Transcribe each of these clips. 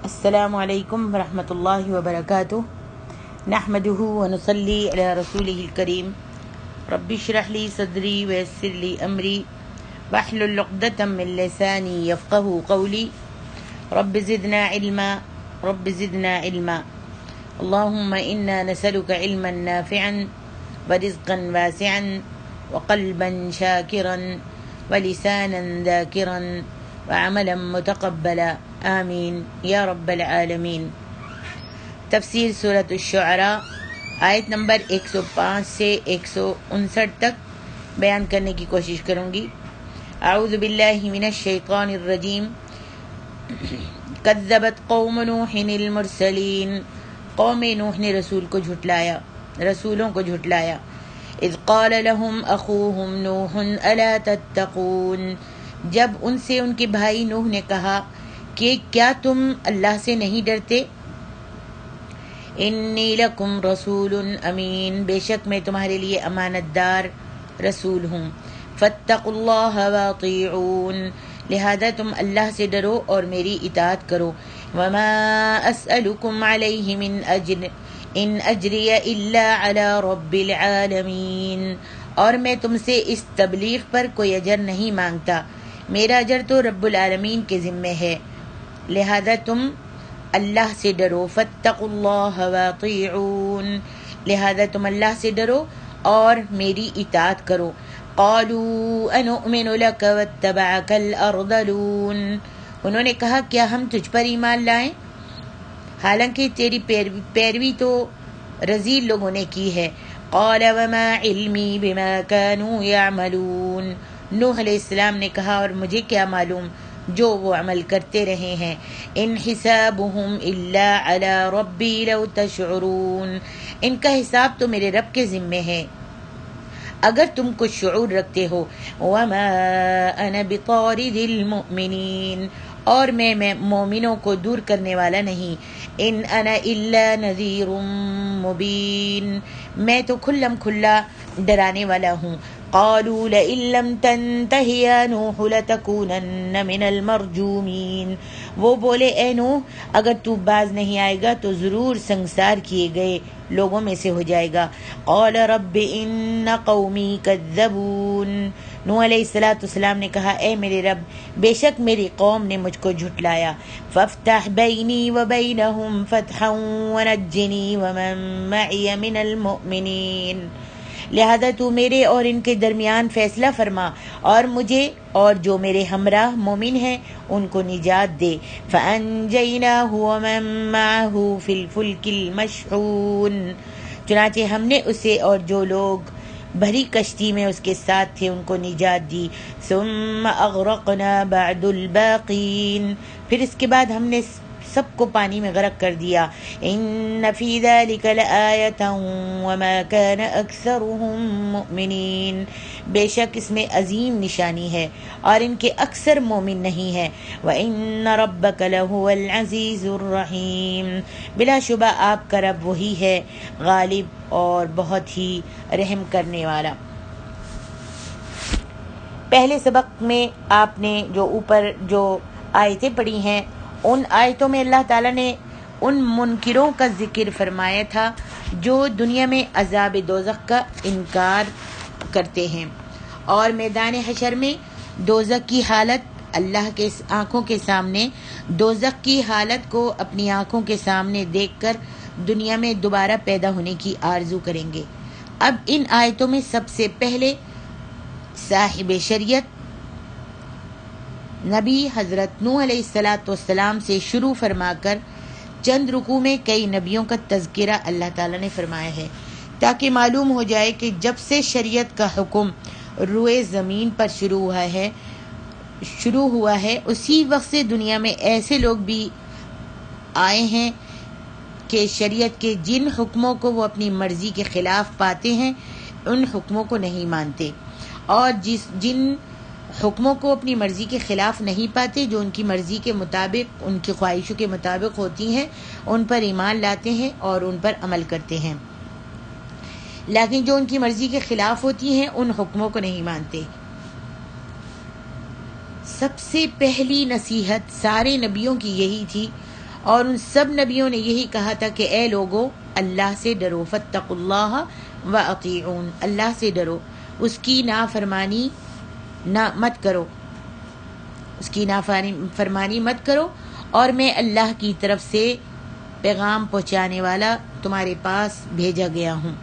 السلام علیکم ورحمۃ اللہ وبرکاتہ نحمده ونصلی علی رسولہ الکریم رب اشرح لی صدری ویسر لی امری واحلل عقدۃ من لسانی یفقہوا قولی رب زدنا علما اللہم انا نسألک علما نافعا ورزقا واسعا وقلبا شاکرا ولسانا ذاکرا وعملا متقبلا آمین یا رب العالمین۔ تفسیر سورۃ الشعراء آیت نمبر 105 سے 159 تک بیان کرنے کی کوشش کروں گی۔ اعوذ باللہ من الشیطان الرجیم۔ کذبت قوم نوح المرسلین، قوم نوح نے رسولوں کو جھٹلایا۔ اذ قال لهم اخوهم نوح الا تتقون، جب ان سے ان کے بھائی نوح نے کہا کہ کیا تم اللہ سے نہیں ڈرتے؟ انی لکم رسول امین، بے شک میں تمہارے لیے امانت دار رسول ہوں۔ فاتقوا اللہ واطیعون، لہذا تم اللہ سے ڈرو اور میری اطاعت کرو۔ وما اسألکم علیہ من اجر ان اجری الا علی رب العالمین، اور میں تم سے اس تبلیغ پر کوئی اجر نہیں مانگتا، میرا اجر تو رب العالمین کے ذمے ہے، لہذا تم اللہ سے ڈرو۔ فاتقوا اللہ واطیعون، لہذا تم اللہ سے ڈرو اور میری اطاعت کرو۔ قالوا انؤمن لک واتبعک الارذلون، انہوں نے کہا کیا ہم تجھ پر ایمان لائیں حالانکہ تیری پیروی تو رذیل لوگوں نے کی ہے۔ قال وما علمی بما كانوا يعملون، نوح علیہ السلام نے کہا اور مجھے کیا معلوم جو وہ عمل کرتے رہے ہیں۔ ان حسابهم الا علی ربی لو تشعرون، ان کا حساب تو میرے رب کے ذمے ہے اگر تم کچھ شعور رکھتے ہو۔ وما انا بطارد المؤمنین، اور میں مومنوں کو دور کرنے والا نہیں۔ ان انا الا نذیر مبین، میں تو کھلم کھلا ڈرانے والا ہوں۔ قالوا لئن لم تنتہ یا نوح لتکونن من المرجومین، وہ بولے اے نوح اگر تو باز نہیں آئے گا تو ضرور سنگسار کیے گئے لوگوں میں سے ہو جائے گا۔ قال رب ان قومی کذبون، نوح علیہ السلام نے کہا اے میرے رب بے شک میری قوم نے مجھ کو جھٹلایا۔ فافتح بینی وبینہم فتحا ونجنی ومن معی من المؤمنین، لہذا تو میرے اور ان کے درمیان فیصلہ فرما اور مجھے اور جو میرے ہمراہ مومن ہیں ان کو نجات دے۔ فَأَنْجَيْنَاهُ وَمَن مَّعَهُ فِي الْفُلْكِ الْمَشْحُونِ، چنانچہ ہم نے اسے اور جو لوگ بھری کشتی میں اس کے ساتھ تھے ان کو نجات دی۔ ثُمَّ أَغْرَقْنَا بَعْدُ الْبَاقِينَ، پھر اس کے بعد ہم نے سب کو پانی میں غرق کر دیا۔ ان فی ذلک لآیۃ وما کان اکثرهم مؤمنین، بے شک اس میں عظیم نشانی ہے اور ان کے اکثر مومن نہیں ہیں۔ وان ربک لہو العزیز الرحیم، بلا شبہ آپ کا رب وہی ہے غالب اور بہت ہی رحم کرنے والا۔ پہلے سبق میں آپ نے جو اوپر جو آیتیں پڑھی ہیں ان آیتوں میں اللہ تعالیٰ نے ان منکروں کا ذکر فرمایا تھا جو دنیا میں عذاب دوزخ کا انکار کرتے ہیں، اور میدان حشر میں دوزخ کی حالت اللہ کے آنکھوں کے سامنے، دوزخ کی حالت کو اپنی آنکھوں کے سامنے دیکھ کر دنیا میں دوبارہ پیدا ہونے کی آرزو کریں گے۔ اب ان آیتوں میں سب سے پہلے صاحب شریعت نبی حضرت نوح علیہ السلام سے شروع فرما کر چند رکوع میں کئی نبیوں کا تذکرہ اللہ تعالیٰ نے فرمایا ہے تاکہ معلوم ہو جائے کہ جب سے شریعت کا حکم روئے زمین پر شروع ہوا ہے اسی وقت سے دنیا میں ایسے لوگ بھی آئے ہیں کہ شریعت کے جن حکموں کو وہ اپنی مرضی کے خلاف پاتے ہیں ان حکموں کو نہیں مانتے، اور جن حکموں کو اپنی مرضی کے خلاف نہیں پاتے، جو ان کی مرضی کے مطابق ان کی خواہشوں کے مطابق ہوتی ہیں ان پر ایمان لاتے ہیں اور ان پر عمل کرتے ہیں، لیکن جو ان کی مرضی کے خلاف ہوتی ہیں ان حکموں کو نہیں مانتے۔ سب سے پہلی نصیحت سارے نبیوں کی یہی تھی اور ان سب نبیوں نے یہی کہا تھا کہ اے لوگو اللہ سے ڈرو، فاتقوا اللہ واطیعون، اللہ سے ڈرو، اس کی نافرمانی مت کرو، اس کی نافرمانی مت کرو، اور میں اللہ کی طرف سے پیغام پہنچانے والا تمہارے پاس بھیجا گیا ہوں۔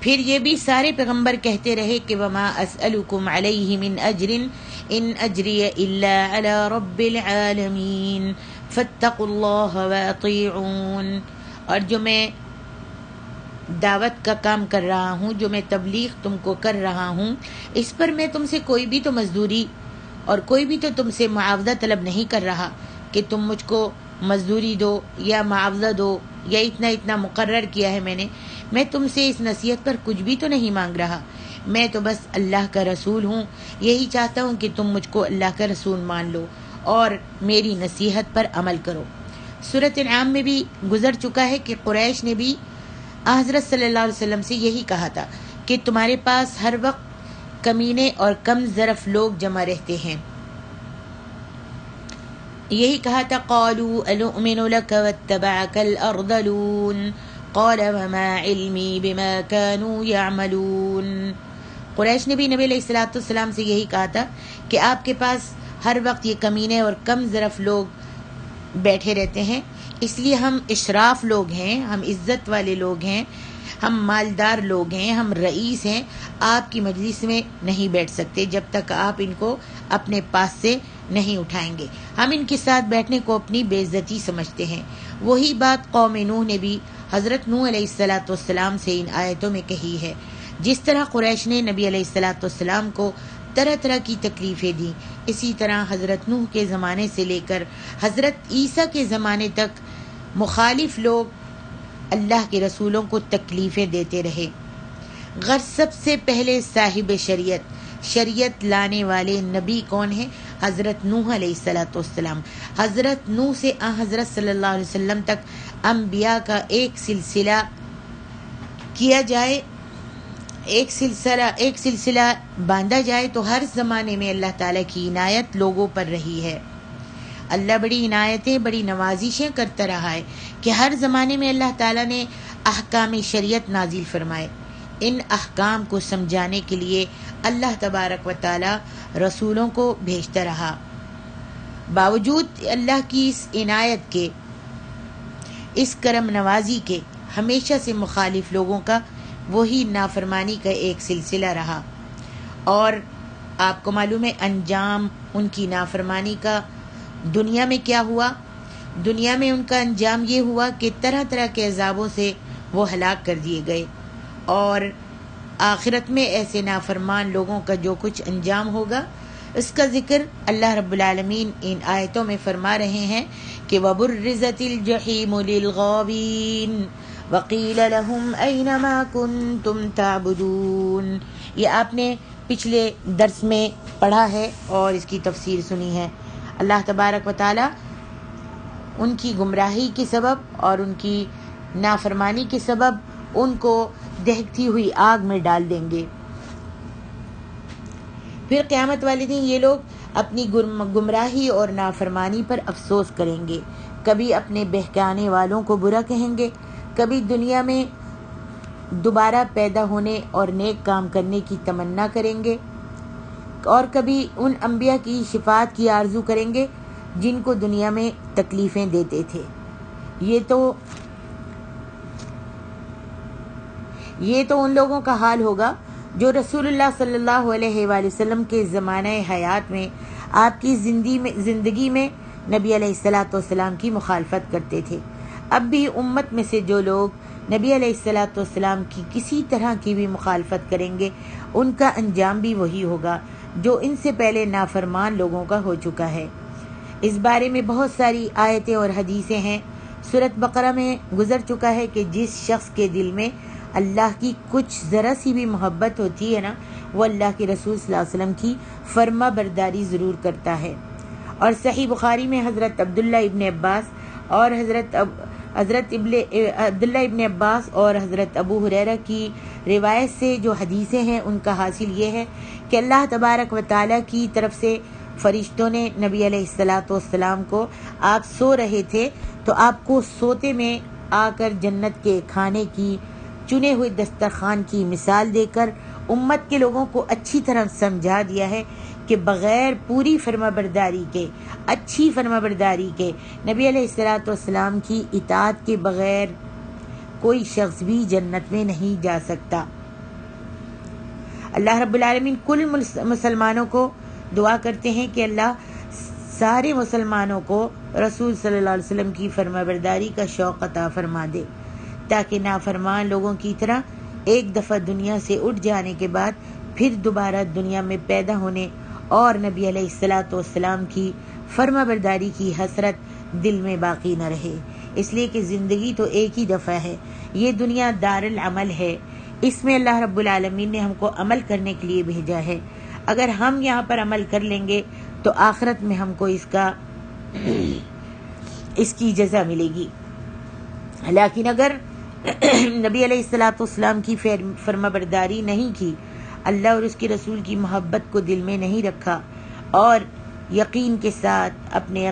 پھر یہ بھی سارے پیغمبر کہتے رہے کہ وما اسألکم علیہ من اجر ان اجری الا علی رب العالمین فاتقوا اللہ واطیعون، اور جو میں دعوت کا کام کر رہا ہوں، جو میں تبلیغ تم کو کر رہا ہوں، اس پر میں تم سے کوئی بھی تو مزدوری اور کوئی بھی تو تم سے معاوضہ طلب نہیں کر رہا کہ تم مجھ کو مزدوری دو یا معاوضہ دو یا اتنا مقرر کیا ہے میں تم سے اس نصیحت پر کچھ بھی تو نہیں مانگ رہا، میں تو بس اللہ کا رسول ہوں، یہی چاہتا ہوں کہ تم مجھ کو اللہ کا رسول مان لو اور میری نصیحت پر عمل کرو۔ سورۃ انعام میں بھی گزر چکا ہے کہ قریش نے بھی حضرت صلی اللہ علیہ وسلم سے یہی کہا تھا کہ تمہارے پاس ہر وقت کمینے اور کم ظرف لوگ جمع رہتے ہیں، یہی کہا تھا قالوا انؤمن لك واتبعك الارذلون قال وما علمی بما كانوا يعملون۔ قریش نے بھی نبی علیہ الصلوۃ والسلام سے یہی کہا تھا کہ آپ کے پاس ہر وقت یہ کمینے اور کم ظرف لوگ بیٹھے رہتے ہیں، اس لیے ہم اشراف لوگ ہیں، ہم عزت والے لوگ ہیں، ہم مالدار لوگ ہیں، ہم رئیس ہیں، آپ کی مجلس میں نہیں بیٹھ سکتے جب تک آپ ان کو اپنے پاس سے نہیں اٹھائیں گے، ہم ان کے ساتھ بیٹھنے کو اپنی بے عزتی سمجھتے ہیں۔ وہی بات قوم نوح نے بھی حضرت نوح علیہ الصلوۃ والسلام سے ان آیتوں میں کہی ہے۔ جس طرح قریش نے نبی علیہ الصلوۃ والسلام کو طرح طرح کی تکلیفیں دیں، اسی طرح حضرت نوح کے زمانے سے لے کر حضرت عیسیٰ کے زمانے تک مخالف لوگ اللہ کے رسولوں کو تکلیفیں دیتے رہے۔ غرض سب سے پہلے صاحب شریعت لانے والے نبی کون ہیں؟ حضرت نوح علیہ الصلوۃ والسلام۔ حضرت نوح سے حضرت صلی اللہ علیہ وسلم تک انبیاء کا ایک سلسلہ کیا جائے، ایک سلسلہ باندھا جائے تو ہر زمانے میں اللہ تعالیٰ کی عنایت لوگوں پر رہی ہے۔ اللہ بڑی عنایتیں، بڑی نوازشیں کرتا رہا ہے کہ ہر زمانے میں اللہ تعالیٰ نے احکام شریعت نازل فرمائے۔ ان احکام کو سمجھانے کے لیے اللہ تبارک و تعالیٰ رسولوں کو بھیجتا رہا۔ باوجود اللہ کی اس عنایت کے، اس کرم نوازی کے، ہمیشہ سے مخالف لوگوں کا وہی نافرمانی کا ایک سلسلہ رہا، اور آپ کو معلوم ہے انجام ان کی نافرمانی کا دنیا میں کیا ہوا۔ دنیا میں ان کا انجام یہ ہوا کہ طرح طرح کے عذابوں سے وہ ہلاک کر دیے گئے، اور آخرت میں ایسے نافرمان لوگوں کا جو کچھ انجام ہوگا اس کا ذکر اللہ رب العالمین ان آیتوں میں فرما رہے ہیں کہ وَبُرِّزَتِ الْجَحِيمُ لِلْغَاوِينَ وَقِيلَ لَهُمْ أَيْنَ مَا كُنْتُمْ تَعْبُدُونَ۔ یہ آپ نے پچھلے درس میں پڑھا ہے اور اس کی تفسیر سنی ہے۔ اللہ تبارک و تعالی ان کی گمراہی کے سبب اور ان کی نافرمانی کے سبب ان کو دہکتی ہوئی آگ میں ڈال دیں گے۔ پھر قیامت والے دن یہ لوگ اپنی گمراہی اور نافرمانی پر افسوس کریں گے، کبھی اپنے بہکانے والوں کو برا کہیں گے، کبھی دنیا میں دوبارہ پیدا ہونے اور نیک کام کرنے کی تمنا کریں گے، اور کبھی ان انبیاء کی شفاعت کی آرزو کریں گے جن کو دنیا میں تکلیفیں دیتے تھے۔ یہ تو ان لوگوں کا حال ہوگا جو رسول اللہ صلی اللہ علیہ وآلہ وسلم کے زمانہ حیات میں، آپ کی زندگی میں نبی علیہ الصلوۃ والسلام کی مخالفت کرتے تھے۔ اب بھی امت میں سے جو لوگ نبی علیہ الصلوۃ والسلام کی کسی طرح کی بھی مخالفت کریں گے، ان کا انجام بھی وہی ہوگا جو ان سے پہلے نافرمان لوگوں کا ہو چکا ہے۔ اس بارے میں بہت ساری آیتیں اور حدیثیں ہیں۔ سورۃ بقرہ میں گزر چکا ہے کہ جس شخص کے دل میں اللہ کی کچھ ذرا سی بھی محبت ہوتی ہے نا، وہ اللہ کے رسول صلی اللہ علیہ وسلم کی فرما برداری ضرور کرتا ہے۔ اور صحیح بخاری میں حضرت عبداللہ ابن عباس اور حضرت عبداللہ ابن عباس اور حضرت ابو ہریرہ کی روایت سے جو حدیثیں ہیں ان کا حاصل یہ ہے کہ اللہ تبارک و تعالیٰ کی طرف سے فرشتوں نے نبی علیہ الصلوۃ والسلام کو، آپ سو رہے تھے تو آپ کو سوتے میں آ کر جنت کے کھانے کی چنے ہوئے دسترخوان کی مثال دے کر امت کے لوگوں کو اچھی طرح سمجھا دیا ہے کہ بغیر پوری فرمانبرداری کے، اچھی فرمانبرداری کے، نبی علیہ الصلوۃ والسلام کی اطاعت کے بغیر کوئی شخص بھی جنت میں نہیں جا سکتا۔ اللہ رب العالمین کل مسلمانوں کو دعا کرتے ہیں کہ اللہ سارے مسلمانوں کو رسول صلی اللہ علیہ وسلم کی فرمانبرداری کا شوق عطا فرما دے، تاکہ نافرمان لوگوں کی طرح ایک دفعہ دنیا سے اٹھ جانے کے بعد پھر دوبارہ دنیا میں پیدا ہونے اور نبی علیہ الصلوۃ والسلام کی فرمانبرداری کی حسرت دل میں باقی نہ رہے، اس لیے کہ زندگی تو ایک ہی دفعہ ہے، یہ دنیا دار العمل ہے، اس میں اللہ رب العالمین نے ہم کو عمل کرنے کے لیے بھیجا ہے۔ اگر ہم یہاں پر عمل کر لیں گے تو آخرت میں ہم کو اس کی جزا ملے گی، لیکن اگر نبی علیہ الصلوۃ والسلام کی فرمانبرداری نہیں کی، اللہ اور اس کے رسول کی محبت کو دل میں نہیں رکھا اور یقین کے ساتھ اپنے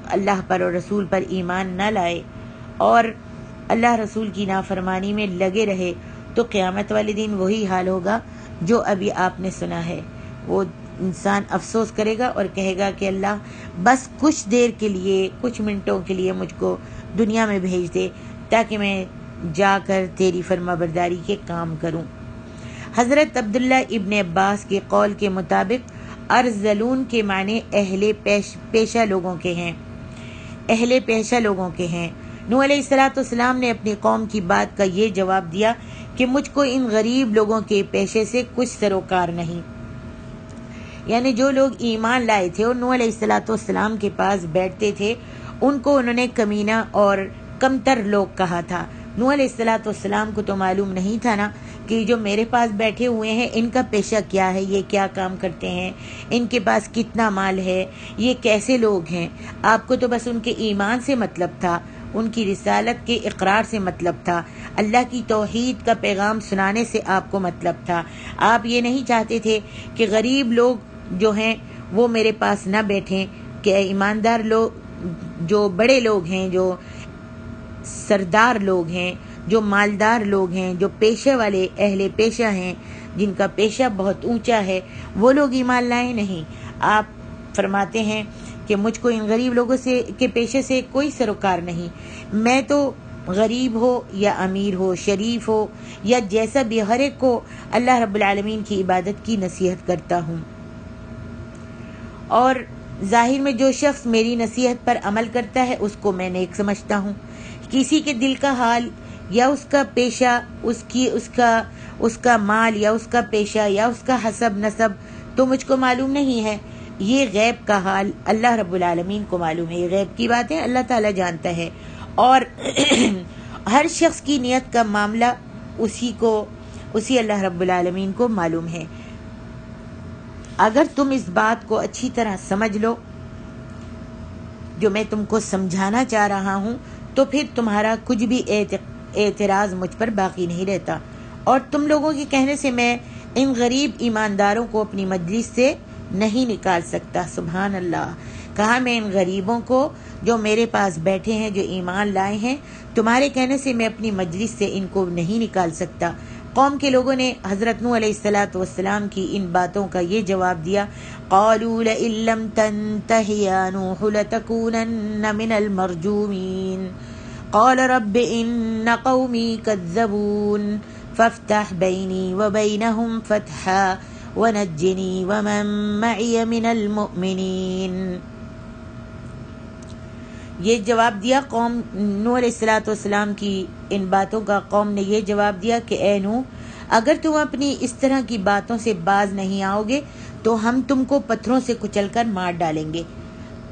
اللہ پر اور رسول پر ایمان نہ لائے اور اللہ رسول کی نافرمانی میں لگے رہے، تو قیامت والے دن وہی حال ہوگا جو ابھی آپ نے سنا ہے۔ وہ انسان افسوس کرے گا اور کہے گا کہ اللہ بس کچھ دیر کے لیے، کچھ منٹوں کے لیے مجھ کو دنیا میں بھیج دے تاکہ میں جا کر تیری فرمانبرداری کے کام کروں۔ حضرت عبداللہ ابن عباس کے قول کے مطابق ارذلون کے معنی اہل پیشہ لوگوں کے ہیں، اہل پیشہ لوگوں کے ہیں۔ نوح علیہ الصلوۃ والسلام نے اپنی قوم کی بات کا یہ جواب دیا کہ مجھ کو ان غریب لوگوں کے پیشے سے کچھ سروکار نہیں، یعنی جو لوگ ایمان لائے تھے اور نوح علیہ الصلوۃ والسلام کے پاس بیٹھتے تھے ان کو انہوں نے کمینہ اور کمتر لوگ کہا تھا۔ نوح علیہ الصلوۃ والسلام کو تو معلوم نہیں تھا نا کہ جو میرے پاس بیٹھے ہوئے ہیں ان کا پیشہ کیا ہے، یہ کیا کام کرتے ہیں، ان کے پاس کتنا مال ہے، یہ کیسے لوگ ہیں۔ آپ کو تو بس ان کے ایمان سے مطلب تھا، ان کی رسالت کے اقرار سے مطلب تھا، اللہ کی توحید کا پیغام سنانے سے آپ کو مطلب تھا۔ آپ یہ نہیں چاہتے تھے کہ غریب لوگ جو ہیں وہ میرے پاس نہ بیٹھیں، کہ ایماندار لوگ، جو بڑے لوگ ہیں، جو سردار لوگ ہیں، جو مالدار لوگ ہیں، جو پیشہ والے اہل پیشہ ہیں، جن کا پیشہ بہت اونچا ہے، وہ لوگ ایمان لائیں نہیں۔ آپ فرماتے ہیں کہ مجھ کو ان غریب لوگوں سے کے پیشے سے کوئی سروکار نہیں، میں تو غریب ہو یا امیر ہو، شریف ہو یا جیسا بھی، ہر ایک کو اللہ رب العالمین کی عبادت کی نصیحت کرتا ہوں، اور ظاہر میں جو شخص میری نصیحت پر عمل کرتا ہے اس کو میں نیک سمجھتا ہوں۔ کسی کے دل کا حال یا اس کا پیشہ، اس کا مال یا اس کا پیشہ یا اس کا حسب نسب تو مجھ کو معلوم نہیں ہے، یہ غیب کا حال اللہ رب العالمین کو معلوم ہے، یہ غیب کی بات ہے، اللہ تعالیٰ جانتا ہے، اور ہر شخص کی نیت کا معاملہ اسی اللہ رب العالمین کو معلوم ہے۔ اگر تم اس بات کو اچھی طرح سمجھ لو جو میں تم کو سمجھانا چاہ رہا ہوں، تو پھر تمہارا کچھ بھی اعتراض مجھ پر باقی نہیں رہتا، اور تم لوگوں کے کہنے سے میں ان غریب ایمانداروں کو اپنی مجلس سے نہیں نکال سکتا۔ سبحان اللہ، کہا میں ان غریبوں کو جو میرے پاس بیٹھے ہیں، جو ایمان لائے ہیں، تمہارے کہنے سے میں اپنی مجلس سے ان کو نہیں نکال سکتا۔ قوم کے لوگوں نے حضرت نوح علیہ الصلوۃ والسلام کی ان باتوں کا یہ جواب دیا، قالوا لئن لم تنتہ یا نوح لتکونن من المرجومین قال رب ان قومی کذبون فافتح بینی وبینہم فتحا ونجنی ومن معی من المؤمنین۔ یہ جواب دیا قوم نوح علیہ الصلوۃ والسلام کی ان باتوں کا، قوم نے یہ جواب دیا کہ اے نوح، اگر تم اپنی اس طرح کی باتوں سے باز نہیں آؤ گے تو ہم تم کو پتھروں سے کچل کر مار ڈالیں گے۔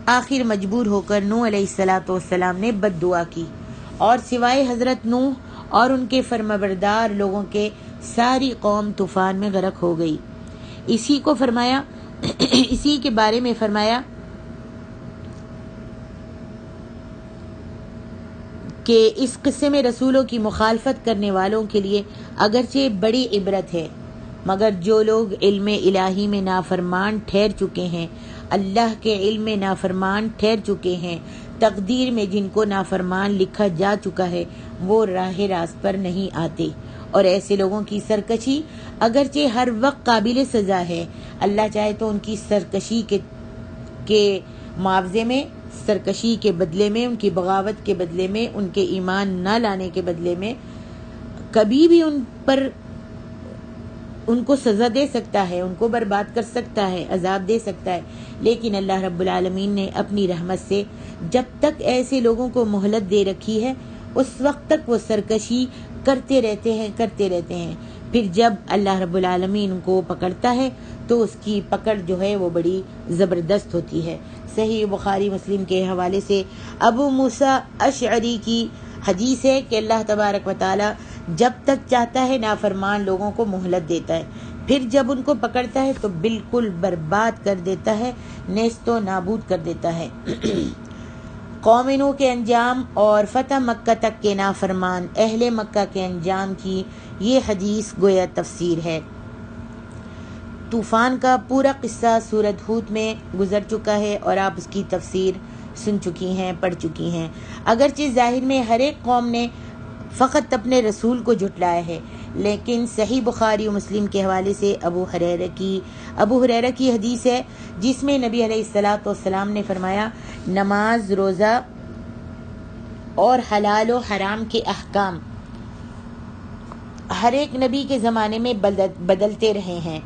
آخر مجبور ہو کر نوح علیہ الصلوۃ والسلام نے بد دعا کی، اور سوائے حضرت نوح اور ان کے فرمانبردار لوگوں کے ساری قوم طوفان میں غرق ہو گئی۔ اسی کے بارے میں فرمایا کہ اس قصے میں رسولوں کی مخالفت کرنے والوں کے لیے اگرچہ بڑی عبرت ہے، مگر جو لوگ علم الہی میں نافرمان ٹھہر چکے ہیں، اللہ کے علم میں نافرمان ٹھہر چکے ہیں، تقدیر میں جن کو نافرمان لکھا جا چکا ہے وہ راہ راست پر نہیں آتے، اور ایسے لوگوں کی سرکشی اگرچہ ہر وقت قابل سزا ہے، اللہ چاہے تو ان کی سرکشی کے معاوضے میں، سرکشی کے بدلے میں، ان کی بغاوت کے بدلے میں، ان کے ایمان نہ لانے کے بدلے میں کبھی بھی ان کو سزا دے سکتا ہے، ان کو برباد کر سکتا ہے، عذاب دے سکتا ہے، لیکن اللہ رب العالمین نے اپنی رحمت سے جب تک ایسے لوگوں کو مہلت دے رکھی ہے اس وقت تک وہ سرکشی کرتے رہتے ہیں، پھر جب اللہ رب العالمین ان کو پکڑتا ہے تو اس کی پکڑ جو ہے وہ بڑی زبردست ہوتی ہے۔ صحیح بخاری مسلم کے حوالے سے ابو موسیٰ اشعری کی حدیث ہے کہ اللہ تبارک و تعالی جب تک چاہتا ہے نافرمان لوگوں کو مہلت دیتا ہے، پھر جب ان کو پکڑتا ہے تو بالکل برباد کر دیتا ہے، نیست و نابود کر دیتا ہے۔ قوم نوح کے انجام اور فتح مکہ تک کے نافرمان اہل مکہ کے انجام کی یہ حدیث گویا تفسیر ہے۔ طوفان کا پورا قصہ سورۃ ہود میں گزر چکا ہے اور آپ اس کی تفسیر سن چکی ہیں، پڑھ چکی ہیں۔ اگرچہ ظاہر میں ہر ایک قوم نے فقط اپنے رسول کو جھٹلایا ہے، لیکن صحیح بخاری و مسلم کے حوالے سے ابو ہریرہ کی حدیث ہے جس میں نبی علیہ الصلوۃ والسلام نے فرمایا، نماز، روزہ اور حلال و حرام کے احکام ہر ایک نبی کے زمانے میں بدلتے رہے ہیں۔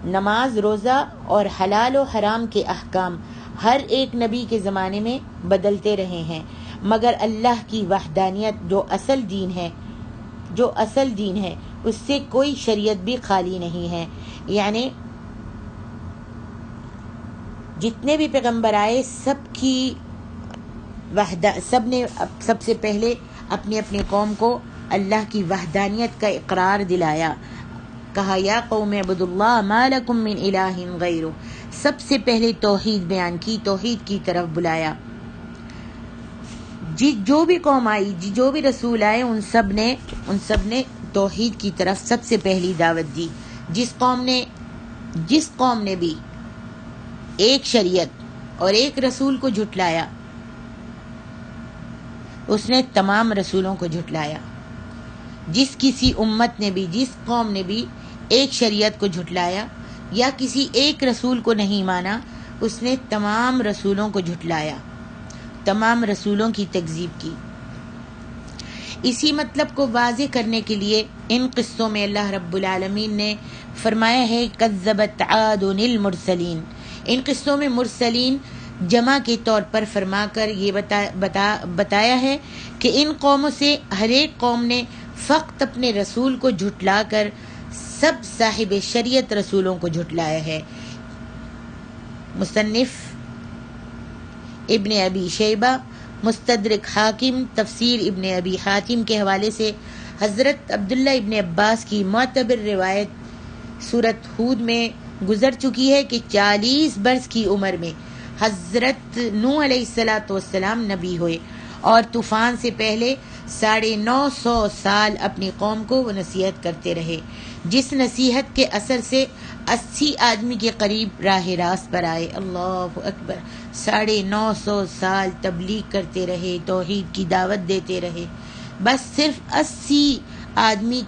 نماز، روزہ اور حلال و حرام کے احکام ہر ایک نبی کے زمانے میں بدلتے رہے ہیں، مگر اللہ کی وحدانیت جو اصل دین ہے اس سے کوئی شریعت بھی خالی نہیں ہے۔ یعنی جتنے بھی پیغمبر آئے سب نے سب سے پہلے اپنی اپنی قوم کو اللہ کی وحدانیت کا اقرار دلایا، کہا یا قوم اعبدوا اللہ ما لکم من الہ غیرہ، سب سے پہلے توحید بیان کی، توحید کی طرف بلایا۔ جو بھی قوم آئی، جو بھی رسول آئے، ان سب نے توحید کی طرف سب سے پہلی دعوت دی۔ جس قوم نے بھی ایک شریعت اور ایک رسول کو جھٹلایا اس نے تمام رسولوں کو جھٹلایا۔ جس کسی امت نے بھی، جس قوم نے بھی ایک شریعت کو جھٹلایا یا کسی ایک رسول کو نہیں مانا اس نے تمام رسولوں کو جھٹلایا، تمام رسولوں کی تکذیب کی۔ اسی مطلب کو واضح کرنے کے لیے ان قصوں میں اللہ رب العالمین نے فرمایا ہے کذبت عاد المرسلین۔ ان قصوں میں مرسلین جمع کے طور پر فرما کر یہ بتایا ہے کہ ان قوموں سے ہر ایک قوم نے فقط اپنے رسول کو جھٹلا کر سب صاحب شریعت رسولوں کو جھٹلایا ہے۔ مصنف ابن ابی شیبہ، مستدرک حاکم، تفسیر ابن ابی حاتم کے حوالے سے حضرت عبداللہ ابن عباس کی معتبر روایت سورۃ ہود میں گزر چکی ہے کہ 40 برس کی عمر میں حضرت نوح علیہ السلام نبی ہوئے اور طوفان سے پہلے 950 سال اپنی قوم کو وہ نصیحت کرتے رہے، جس نصیحت کے اثر سے 80 آدمی کے قریب راہ راست پر آئے۔ اللہ اکبر! 950 سال تبلیغ کرتے رہے، توحید کی دعوت دیتے رہے، بس صرف 80 آدمیوں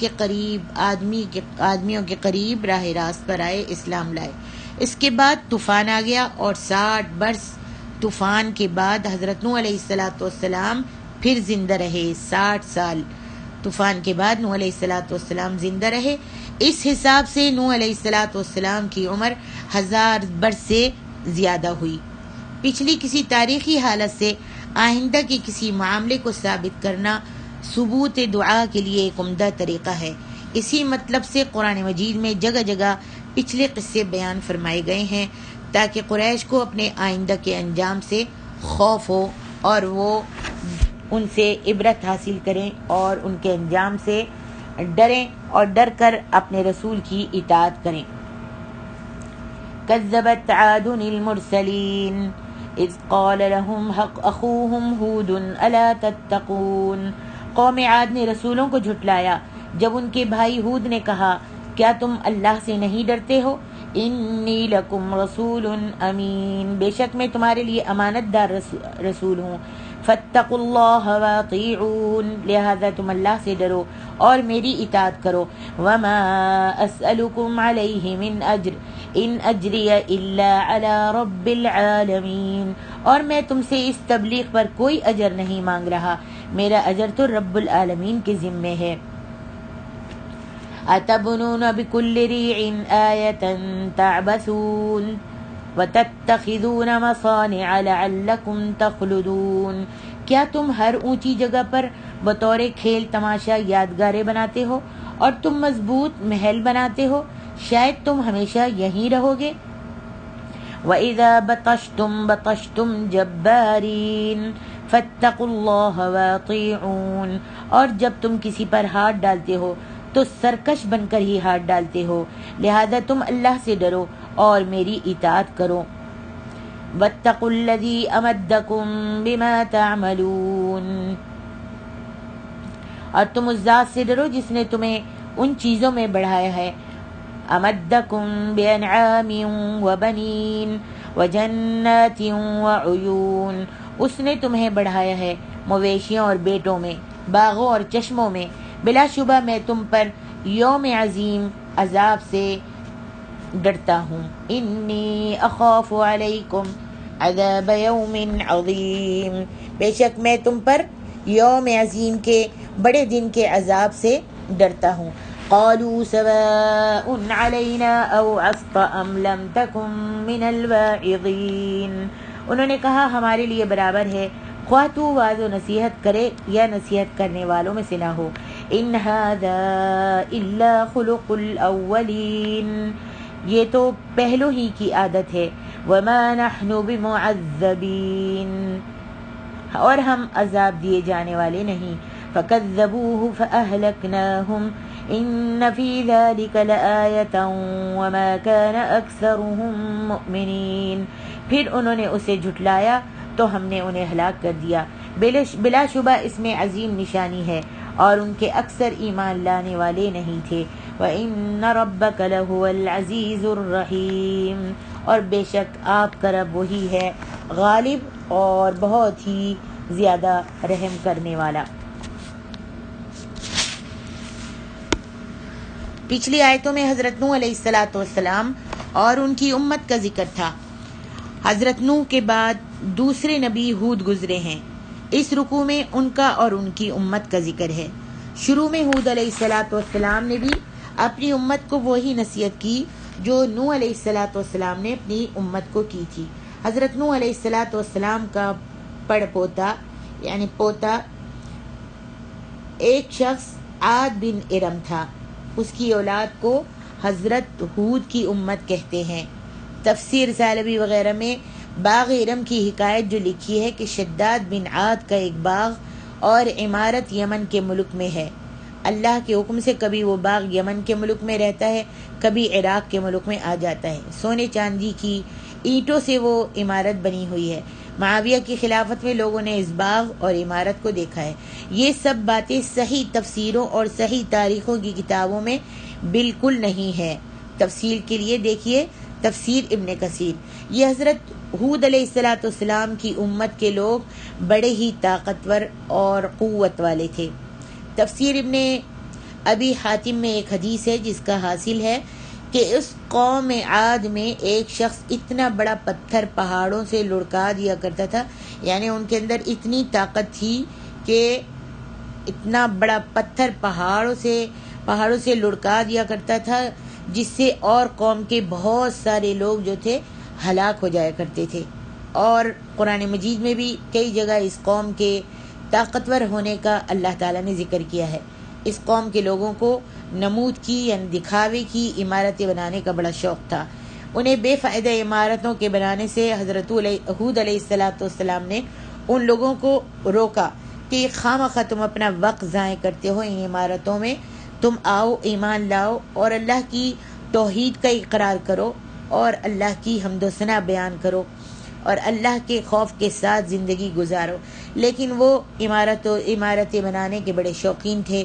کے قریب راہ راست پر آئے، اسلام لائے۔ اس کے بعد طوفان آ گیا اور 60 برس طوفان کے بعد حضرت نوح علیہ السلام پھر زندہ رہے۔ 60 سال طوفان کے بعد نوح علیہ السلام زندہ رہے۔ اس حساب سے نوح علیہ السلام کی عمر 1000 برس سے زیادہ ہوئی۔ پچھلی کسی تاریخی حالت سے آئندہ کے کسی معاملے کو ثابت کرنا ثبوت دعا کے لیے ایک عمدہ طریقہ ہے۔ اسی مطلب سے قرآن مجید میں جگہ جگہ پچھلے قصے بیان فرمائے گئے ہیں تاکہ قریش کو اپنے آئندہ کے انجام سے خوف ہو اور وہ ان سے عبرت حاصل کریں اور ان کے انجام سے ڈریں اور ڈر کر اپنے رسول کی اطاعت کریں۔ کذبت عاد المرسلین اذ قال لهم اخوهم ہود الا تتقون۔ قوم عاد نے رسولوں کو جھٹلایا جب ان کے بھائی ہود نے کہا کیا تم اللہ سے نہیں ڈرتے ہو؟ انی لکم رسول امین، بے شک میں تمہارے لیے امانت دار رسول ہوں. فاتقوا اللہ واطیعون، لہذا تم اللہ سے ڈرو اور میری اطاعت کرو. وما اسألکم علیہ من اجر ان اجری الا علی رب العالمین، اور میں تم سے اس تبلیغ پر کوئی اجر نہیں مانگ رہا، میرا اجر تو رب العالمین کے ذمے ہے. اتبنون بکل ریع آیۃ تعبثون وتتخذون مصانع لعلکم تخلدون، کیا تم ہر اونچی جگہ پر بطور کھیل تماشا یادگاریں بناتے ہو اور تم مضبوط محل بناتے ہو، شاید تم ہمیشہ یہیں رہو گے. وَإِذَا بَطَشْتُمْ بَطَشْتُمْ جَبَّارِينَ فَاتَّقُوا اللَّهَ وَأَطِيعُونَ، اور جب تم کسی پر ہاتھ ڈالتے ہو تو سرکش بن کر ہی ہاتھ ڈالتے ہو، لہذا تم اللہ سے ڈرو اور میری اطاعت کرو. وَاتَّقُوا الَّذِي أَمَدَّكُم بِمَا تَعْمَلُونَ، اور تم اس ذات سے ڈرو جس نے تمہیں ان چیزوں میں بڑھایا ہے. امدکم بانعام وبنین وجنات وعیون، اس نے تمہیں بڑھایا ہے مویشیوں اور بیٹوں میں، باغوں اور چشموں میں. بلا شبہ میں تم پر یوم عظیم عذاب سے ڈرتا ہوں. انی اخاف علیکم عذاب یوم عظیم، بے شک میں تم پر یوم عظیم کے بڑے دن کے عذاب سے ڈرتا ہوں. قالوا سواء علینا اوعظت ام لم تکن من الواعظین، انہوں نے کہا ہمارے لیے برابر ہے خواہ تو واعظ و نصیحت کرے یا نصیحت کرنے والوں میں سے نہ ہو. ان ھذا الا خلق الاولین، یہ تو پہلو ہی کی عادت ہے. وما نحن بمعذبین، اور ہم عذاب دیے جانے والے نہیں. فکذبوہ فاہلکناہم ان فی ذلک لآیۃ وما کان اکثرهم مؤمنین، پھر انہوں نے اسے جھٹلایا تو ہم نے انہیں ہلاک کر دیا. بلا شبہ اس میں عظیم نشانی ہے اور ان کے اکثر ایمان لانے والے نہیں تھے. وَإِنَّ رَبَّكَ لَهُوَ الْعَزِيزُ الرَّحِيمُ، اور بے شک آپ کا رب وہی ہے غالب اور بہت ہی زیادہ رحم کرنے والا. پچھلی آیتوں میں حضرت نوح علیہ السلام اور ان کی امت کا ذکر تھا. حضرت نوح کے بعد دوسرے نبی ہود گزرے ہیں. اس رکوع میں ان کا اور ان کی امت کا ذکر ہے. شروع میں ہود علیہ السلام نے بھی اپنی امت کو وہی نصیحت کی جو نوح علیہ السلام نے اپنی امت کو کی تھی. حضرت نوح علیہ السلام کا پڑ پوتا یعنی پوتا ایک شخص عاد بن ارم تھا. اس کی اولاد کو حضرت ہود کی امت کہتے ہیں. تفسیر ثعلبی وغیرہ میں باغ ارم کی حکایت جو لکھی ہے کہ شداد بن عاد کا ایک باغ اور عمارت یمن کے ملک میں ہے. اللہ کے حکم سے کبھی وہ باغ یمن کے ملک میں رہتا ہے، کبھی عراق کے ملک میں آ جاتا ہے. سونے چاندی کی اینٹوں سے وہ عمارت بنی ہوئی ہے. معاویہ کی خلافت میں لوگوں نے اس باغ اور عمارت کو دیکھا ہے. یہ سب باتیں صحیح تفسیروں اور صحیح تاریخوں کی کتابوں میں بالکل نہیں ہے. تفصیل کے لیے دیکھیے تفسیر ابن کثیر. یہ حضرت ہود علیہ السلام کی امت کے لوگ بڑے ہی طاقتور اور قوت والے تھے. تفسیر ابن ابی حاتم میں ایک حدیث ہے جس کا حاصل ہے کہ اس قوم عاد میں ایک شخص اتنا بڑا پتھر پہاڑوں سے لڑکا دیا کرتا تھا، یعنی ان کے اندر اتنی طاقت تھی کہ اتنا بڑا پتھر پہاڑوں سے لڑکا دیا کرتا تھا جس سے اور قوم کے بہت سارے لوگ جو تھے ہلاک ہو جایا کرتے تھے. اور قرآن مجید میں بھی کئی جگہ اس قوم کے طاقتور ہونے کا اللہ تعالیٰ نے ذکر کیا ہے. اس قوم کے لوگوں کو نمود کی یعنی دکھاوے کی عمارتیں بنانے کا بڑا شوق تھا. انہیں بے فائدہ عمارتوں کے بنانے سے حضرت ہود علیہ السلام نے ان لوگوں کو روکا کہ خامخواہ تم اپنا وقت ضائع کرتے ہو ان عمارتوں میں، تم آؤ ایمان لاؤ اور اللہ کی توحید کا اقرار کرو اور اللہ کی حمد و ثنا بیان کرو اور اللہ کے خوف کے ساتھ زندگی گزارو. لیکن وہ عمارتیں بنانے کے بڑے شوقین تھے.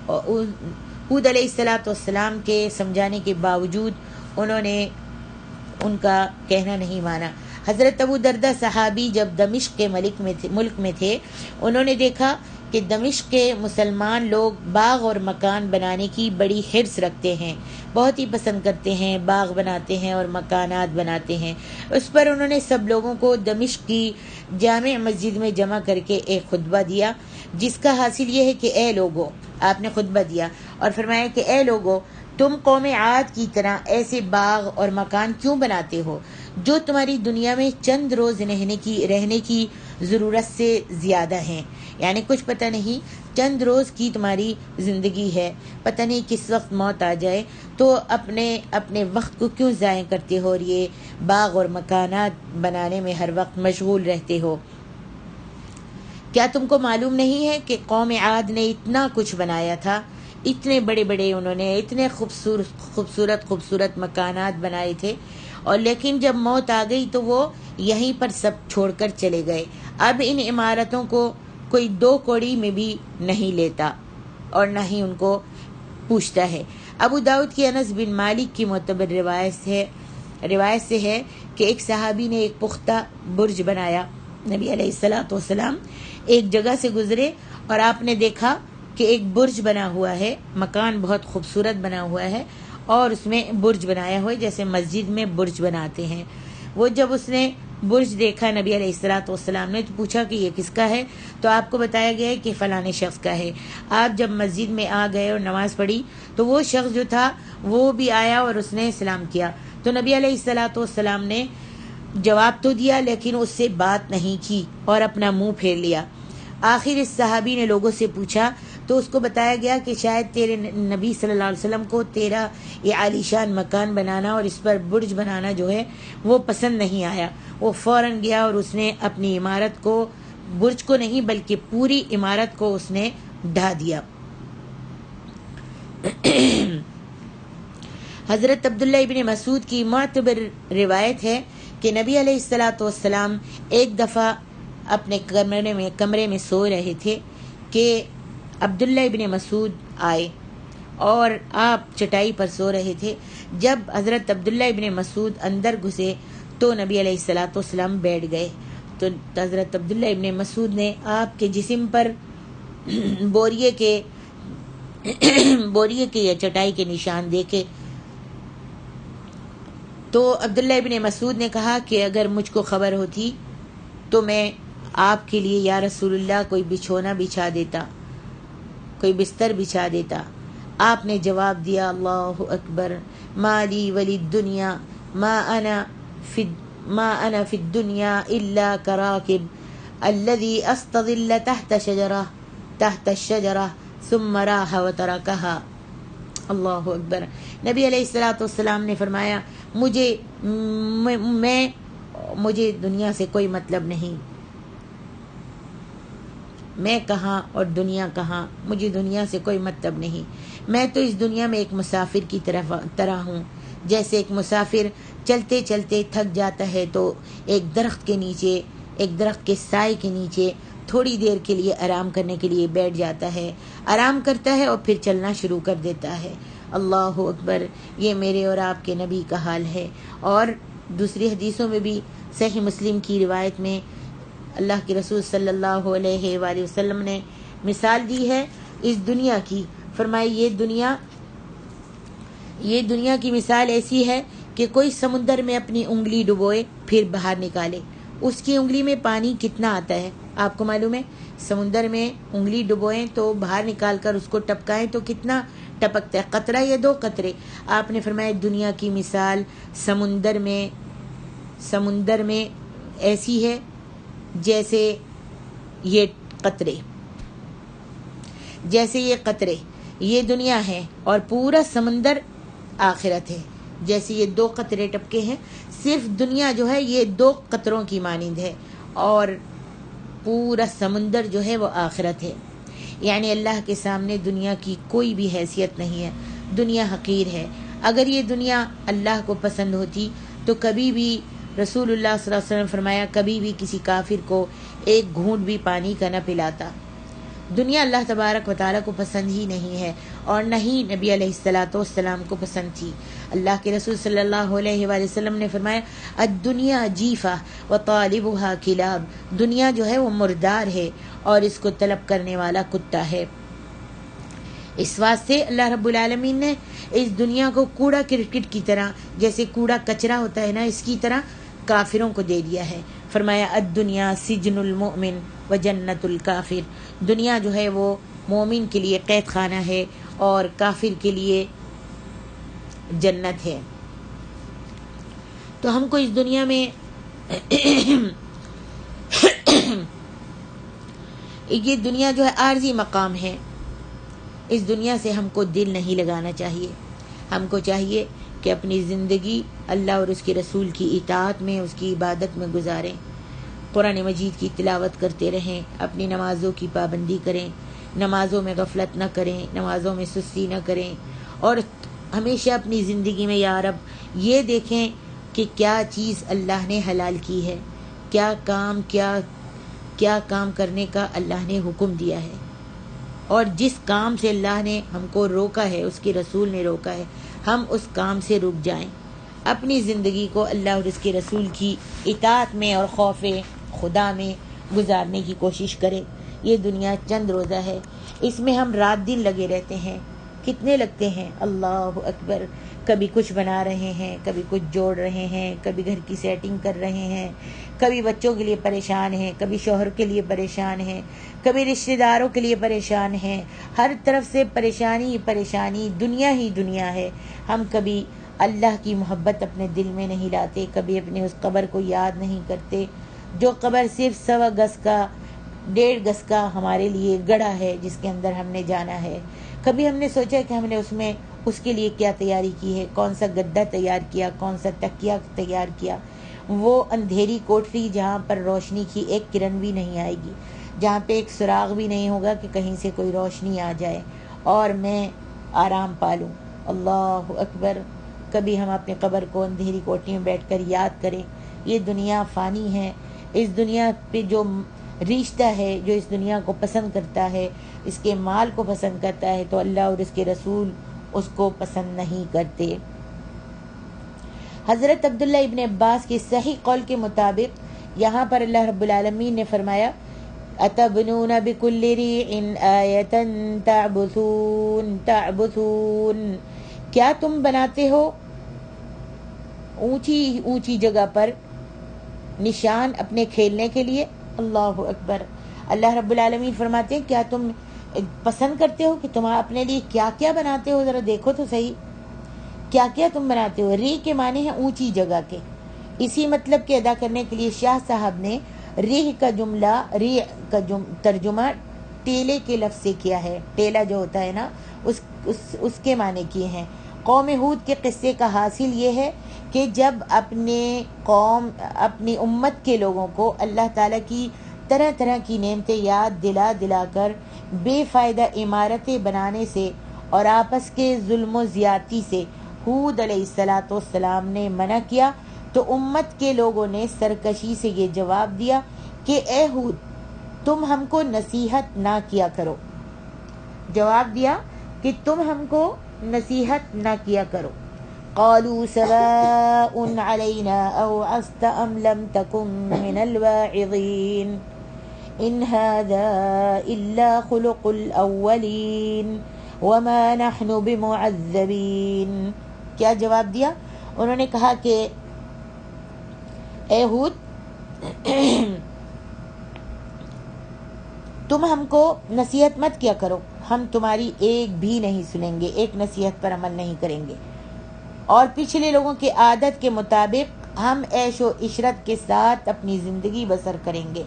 ہود علیہ السلام کے سمجھانے کے باوجود انہوں نے ان کا کہنا نہیں مانا۔ حضرت ابو دردہ صحابی جب دمشق کے ملک میں تھے، انہوں نے دیکھا کہ دمشق کے مسلمان لوگ باغ اور مکان بنانے کی بڑی حرص رکھتے ہیں، بہت ہی پسند کرتے ہیں، باغ بناتے ہیں اور مکانات بناتے ہیں۔ اس پر انہوں نے سب لوگوں کو دمشق کی جامع مسجد میں جمع کر کے ایک خطبہ دیا، جس کا حاصل یہ ہے کہ اے لوگو، آپ نے خطبہ دیا اور فرمایا کہ اے لوگو، تم قوم عاد کی طرح ایسے باغ اور مکان کیوں بناتے ہو جو تمہاری دنیا میں چند روز رہنے کی ضرورت سے زیادہ ہیں؟ یعنی کچھ پتہ نہیں، چند روز کی تمہاری زندگی ہے، پتہ نہیں کس وقت موت آ جائے، تو اپنے وقت کو کیوں ضائع کرتے ہو اور یہ باغ اور مکانات بنانے میں ہر وقت مشغول رہتے ہو؟ کیا تم کو معلوم نہیں ہے کہ قوم عاد نے اتنا کچھ بنایا تھا، اتنے بڑے بڑے انہوں نے اتنے خوبصورت مکانات بنائے تھے، اور لیکن جب موت آ گئی تو وہ یہیں پر سب چھوڑ کر چلے گئے۔ اب ان عمارتوں کو کوئی 2 کوڑی میں بھی نہیں لیتا اور نہ ہی ان کو پوچھتا ہے۔ ابو داؤد کی انس بن مالک کی معتبر روایت سے ہے کہ ایک صحابی نے ایک پختہ برج بنایا۔ نبی علیہ السلام ایک جگہ سے گزرے اور آپ نے دیکھا کہ ایک برج بنا ہوا ہے، مکان بہت خوبصورت بنا ہوا ہے اور اس میں برج بنایا ہوا ہے جیسے مسجد میں برج بناتے ہیں۔ وہ جب اس نے برج دیکھا نبی علیہ السلام نے تو پوچھا کہ یہ کس کا ہے؟ تو آپ کو بتایا گیا ہے کہ فلانے شخص کا ہے۔ آپ جب مسجد میں آ گئے اور نماز پڑھی تو وہ شخص جو تھا وہ بھی آیا اور اس نے سلام کیا، تو نبی علیہ السلام نے جواب تو دیا لیکن اس سے بات نہیں کی اور اپنا منہ پھیر لیا۔ آخر اس صحابی نے لوگوں سے پوچھا تو اس کو بتایا گیا کہ شاید تیرے نبی صلی اللہ علیہ وسلم کو تیرا یہ عالیشان مکان بنانا اور اس پر برج بنانا جو ہے وہ پسند نہیں آیا۔ وہ فوراً گیا اور اس نے اپنی عمارت کو، برج کو نہیں بلکہ پوری عمارت کو اس نے ڈھا دیا۔ حضرت عبداللہ ابن مسعود کی معتبر روایت ہے کہ نبی علیہ السلام ایک دفعہ اپنے کمرے میں سو رہے تھے کہ عبداللہ ابن مسعود آئے اور آپ چٹائی پر سو رہے تھے۔ جب حضرت عبداللہ ابن مسعود اندر گھسے تو نبی علیہ السلام بیٹھ گئے، تو حضرت عبداللہ ابن مسعود نے آپ کے جسم پر بوریے کے یا چٹائی کے نشان دیکھے، تو عبداللہ ابن مسعود نے کہا کہ اگر مجھ کو خبر ہوتی تو میں آپ کے لیے یا رسول اللہ کوئی بچھونا بچھا دیتا، کوئی بستر بچھا دیتا۔ آپ نے جواب دیا، اللہ اکبر، ما لی ولی الدنیا ما انا فی الدنیا الا کراکب الذی استظل تحت الشجرہ ثم راح وترکہا۔ اللہ اکبر۔ نبی علیہ السلام نے فرمایا، مجھے دنیا سے کوئی مطلب نہیں، میں کہاں اور دنیا کہاں، مجھے دنیا سے کوئی مطلب نہیں، میں تو اس دنیا میں ایک مسافر کی طرح ہوں۔ جیسے ایک مسافر چلتے چلتے تھک جاتا ہے تو ایک درخت کے سائے کے نیچے تھوڑی دیر کے لیے آرام کرنے کے لیے بیٹھ جاتا ہے، آرام کرتا ہے اور پھر چلنا شروع کر دیتا ہے۔ اللہ اکبر، یہ میرے اور آپ کے نبی کا حال ہے۔ اور دوسری حدیثوں میں بھی صحیح مسلم کی روایت میں اللہ کے رسول صلی اللہ علیہ وآلہ وسلم نے مثال دی ہے اس دنیا کی۔ فرمائی یہ دنیا کی مثال ایسی ہے کہ کوئی سمندر میں اپنی انگلی ڈبوئے پھر باہر نکالے، اس کی انگلی میں پانی کتنا آتا ہے آپ کو معلوم ہے؟ سمندر میں انگلی ڈبوئیں تو باہر نکال کر اس کو ٹپکائیں تو کتنا ٹپکتا ہے، قطرہ یا 2 قطرے؟ آپ نے فرمایا دنیا کی مثال سمندر میں ایسی ہے جیسے یہ قطرے یہ دنیا ہے اور پورا سمندر آخرت ہے۔ جیسے یہ 2 قطرے ٹپکے ہیں، صرف دنیا جو ہے یہ 2 قطروں کی مانند ہے اور پورا سمندر جو ہے وہ آخرت ہے۔ یعنی اللہ کے سامنے دنیا کی کوئی بھی حیثیت نہیں ہے، دنیا حقیر ہے۔ اگر یہ دنیا اللہ کو پسند ہوتی تو کبھی بھی رسول اللہ صلی اللہ علیہ وسلم فرمایا کبھی بھی کسی کافر کو ایک گھونٹ بھی پانی کا نہ پلاتا۔ دنیا اللہ تبارک و تعالیٰ کو پسند ہی نہیں ہے، اور نہ ہی نبی علیہ الصلاۃ والسلام کو پسند تھی۔ اللہ کے رسول صلی اللہ علیہ وآلہ وسلم نے فرمایا الدنیا جیفہ وطالبها کلاب، دنیا جو ہے وہ مردار ہے اور اس کو طلب کرنے والا کتا ہے۔ اس واسطے اللہ رب العالمین نے اس دنیا کو کوڑا کرکٹ کی طرح، جیسے کوڑا کچرا ہوتا ہے نا، اس کی طرح کافروں کو دے دیا ہے۔ فرمایا الدنیا سجن المؤمن و جنت الکافر، دنیا جو ہے وہ مومن کے لیے قید خانہ ہے اور کافر کے لیے جنت ہے۔ تو ہم کو اس دنیا میں یہ دنیا جو ہے عارضی مقام ہے، اس دنیا سے ہم کو دل نہیں لگانا چاہیے۔ ہم کو چاہیے کہ اپنی زندگی اللہ اور اس کے رسول کی اطاعت میں، اس کی عبادت میں گزاریں، قرآن مجید کی تلاوت کرتے رہیں، اپنی نمازوں کی پابندی کریں، نمازوں میں غفلت نہ کریں، نمازوں میں سستی نہ کریں، اور ہمیشہ اپنی زندگی میں یا رب یہ دیکھیں کہ کیا چیز اللہ نے حلال کی ہے، کیا کام کرنے کا اللہ نے حکم دیا ہے، اور جس کام سے اللہ نے ہم کو روکا ہے، اس کے رسول نے روکا ہے، ہم اس کام سے رک جائیں، اپنی زندگی کو اللہ اور اس کے رسول کی اطاعت میں اور خوف خدا میں گزارنے کی کوشش کریں۔ یہ دنیا چند روزہ ہے، اس میں ہم رات دن لگے رہتے ہیں، کتنے لگتے ہیں، اللہ اکبر، کبھی کچھ بنا رہے ہیں، کبھی کچھ جوڑ رہے ہیں، کبھی گھر کی سیٹنگ کر رہے ہیں، کبھی بچوں کے لیے پریشان ہیں، کبھی شوہر کے لیے پریشان ہیں، کبھی رشتہ داروں کے لیے پریشان ہیں، ہر طرف سے پریشانی پریشانی، دنیا ہی دنیا ہے۔ ہم کبھی اللہ کی محبت اپنے دل میں نہیں لاتے، کبھی اپنے اس قبر کو یاد نہیں کرتے جو قبر صرف 1.25 گز کا 1.5 گز کا ہمارے لیے گڑھا ہے، جس کے اندر ہم نے جانا ہے۔ کبھی ہم نے سوچا کہ ہم نے اس کے لیے کیا تیاری کی ہے، کون سا گدا تیار کیا، کون سا تکیہ تیار کیا۔ وہ اندھیری کوٹری جہاں پر روشنی کی ایک کرن بھی نہیں آئے گی، جہاں پہ ایک سراغ بھی نہیں ہوگا کہ کہیں سے کوئی روشنی آ جائے اور میں آرام پالوں۔ اللہ اکبر، کبھی ہم اپنے قبر کو اندھیری کوٹری میں بیٹھ کر یاد کریں۔ یہ دنیا فانی ہے، اس دنیا پہ جو رشتہ ہے، جو اس دنیا کو پسند کرتا ہے، اس کے مال کو پسند کرتا ہے، تو اللہ اور اس کے رسول اس کو پسند نہیں کرتے۔ حضرت عبداللہ ابن عباس کے صحیح قول کے مطابق یہاں پر اللہ رب العالمین نے فرمایا اتبنون بکل ریع آیۃ تعبثون، کیا تم بناتے ہو اونچی اونچی جگہ پر نشان اپنے کھیلنے کے لیے؟ اللہ اکبر، اللہ رب العالمین فرماتے ہیں کیا تم پسند کرتے ہو کہ تم اپنے لیے کیا کیا بناتے ہو؟ ذرا دیکھو تو صحیح، کیا کیا تم بناتے ہو۔ ری کے معنی ہے اونچی جگہ کے، اسی مطلب کے ادا کرنے کے لیے شاہ صاحب نے ریح کا ترجمہ ٹیلے کے لفظ سے کیا ہے۔ ٹیلا جو ہوتا ہے نا، اس کے معنی کیے ہیں۔ قوم ہود کے قصے کا حاصل یہ ہے کہ جب اپنی امت کے لوگوں کو اللہ تعالیٰ کی طرح طرح کی نعمتیں یاد دلا دلا کر بے فائدہ عمارتیں بنانے سے اور آپس کے ظلم و زیادتی سے ہود علیہ السلام نے منع کیا، تو امت کے لوگوں نے سرکشی سے یہ جواب دیا کہ اے ہود، تم ہم کو نصیحت نہ کیا کرو۔ جواب دیا کہ تم ہم کو نصیحت نہ کیا کرو۔ قالوا سواء علینا اوعظت ام لم تکن من الواعظین ان هذا الا خلق الاولین وما نحن بمعذبین۔ کیا جواب دیا؟ انہوں نے کہا کہ اے ہود، تم ہم کو نصیحت مت کیا کرو، ہم تمہاری ایک بھی نہیں سنیں گے، ایک نصیحت پر عمل نہیں کریں گے، اور پچھلے لوگوں کی عادت کے مطابق ہم عیش و عشرت کے ساتھ اپنی زندگی بسر کریں گے،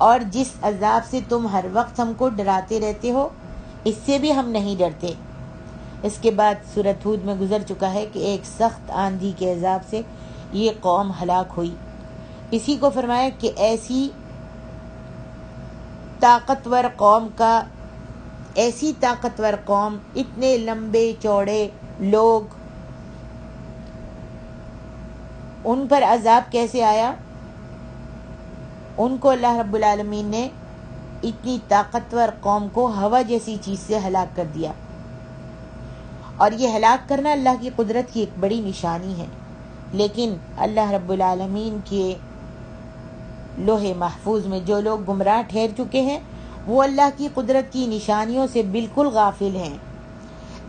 اور جس عذاب سے تم ہر وقت ہم کو ڈراتے رہتے ہو اس سے بھی ہم نہیں ڈرتے۔ اس کے بعد سورۃ ہود میں گزر چکا ہے کہ ایک سخت آندھی کے عذاب سے یہ قوم ہلاک ہوئی۔ اسی کو فرمایا کہ ایسی طاقتور قوم، اتنے لمبے چوڑے لوگ، ان پر عذاب کیسے آیا؟ ان کو اللہ رب العالمین نے اتنی طاقتور قوم کو ہوا جیسی چیز سے ہلاک کر دیا. اور یہ ہلاک کرنا اللہ کی قدرت کی ایک بڑی نشانی ہے. لیکن اللہ رب العالمین کے لوح محفوظ میں جو لوگ گمراہ ٹھہر چکے ہیں وہ اللہ کی قدرت کی نشانیوں سے بالکل غافل ہیں.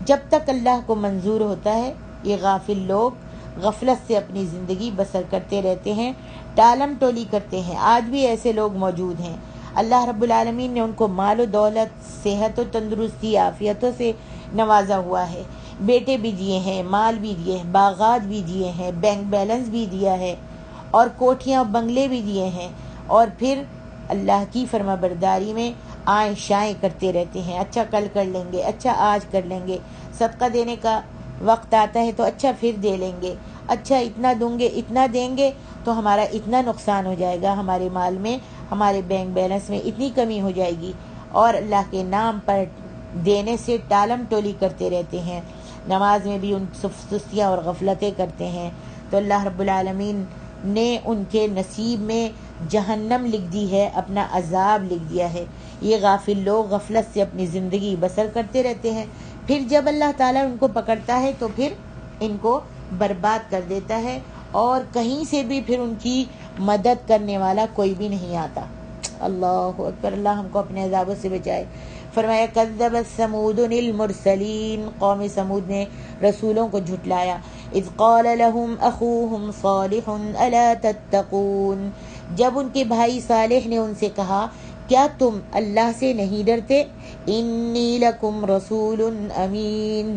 جب تک اللہ کو منظور ہوتا ہے یہ غافل لوگ غفلت سے اپنی زندگی بسر کرتے رہتے ہیں، ٹالم ٹولی کرتے ہیں. آج بھی ایسے لوگ موجود ہیں. اللہ رب العالمین نے ان کو مال و دولت، صحت و تندرستی، عافیتوں سے نوازا ہوا ہے. بیٹے بھی دیے ہیں، مال بھی دیے ہیں، باغات بھی دیے ہیں، بینک بیلنس بھی دیا ہے، اور کوٹھیاں بنگلے بھی دیے ہیں. اور پھر اللہ کی فرما برداری میں آئیں شائیں کرتے رہتے ہیں. اچھا کل کر لیں گے، اچھا آج کر لیں گے، صدقہ دینے کا وقت آتا ہے تو اچھا پھر دے لیں گے، اچھا اتنا دوں گے، اتنا دیں گے تو ہمارا اتنا نقصان ہو جائے گا، ہمارے مال میں، ہمارے بینک بیلنس میں اتنی کمی ہو جائے گی. اور اللہ کے نام پر دینے سے ٹالم ٹولی کرتے رہتے ہیں. نماز میں بھی ان سستیاں اور غفلتیں کرتے ہیں. تو اللہ رب العالمین نے ان کے نصیب میں جہنم لکھ دی ہے، اپنا عذاب لکھ دیا ہے. یہ غافل لوگ غفلت سے اپنی زندگی بسر کرتے رہتے ہیں. پھر جب اللہ تعالیٰ ان کو پکڑتا ہے تو پھر ان کو برباد کر دیتا ہے، اور کہیں سے بھی پھر ان کی مدد کرنے والا کوئی بھی نہیں آتا. اللہ اکبر. اللہ ہم کو اپنے عذابوں سے بچائے. فرمایا کذبت ثمود المرسلین، قوم ثمود نے رسولوں کو جھٹلایا. اذ قال لهم اخوهم صالح الا تتقون، جب ان کے بھائی صالح نے ان سے کہا کیا تم اللہ سے نہیں ڈرتے؟ انی لکم رسول امین،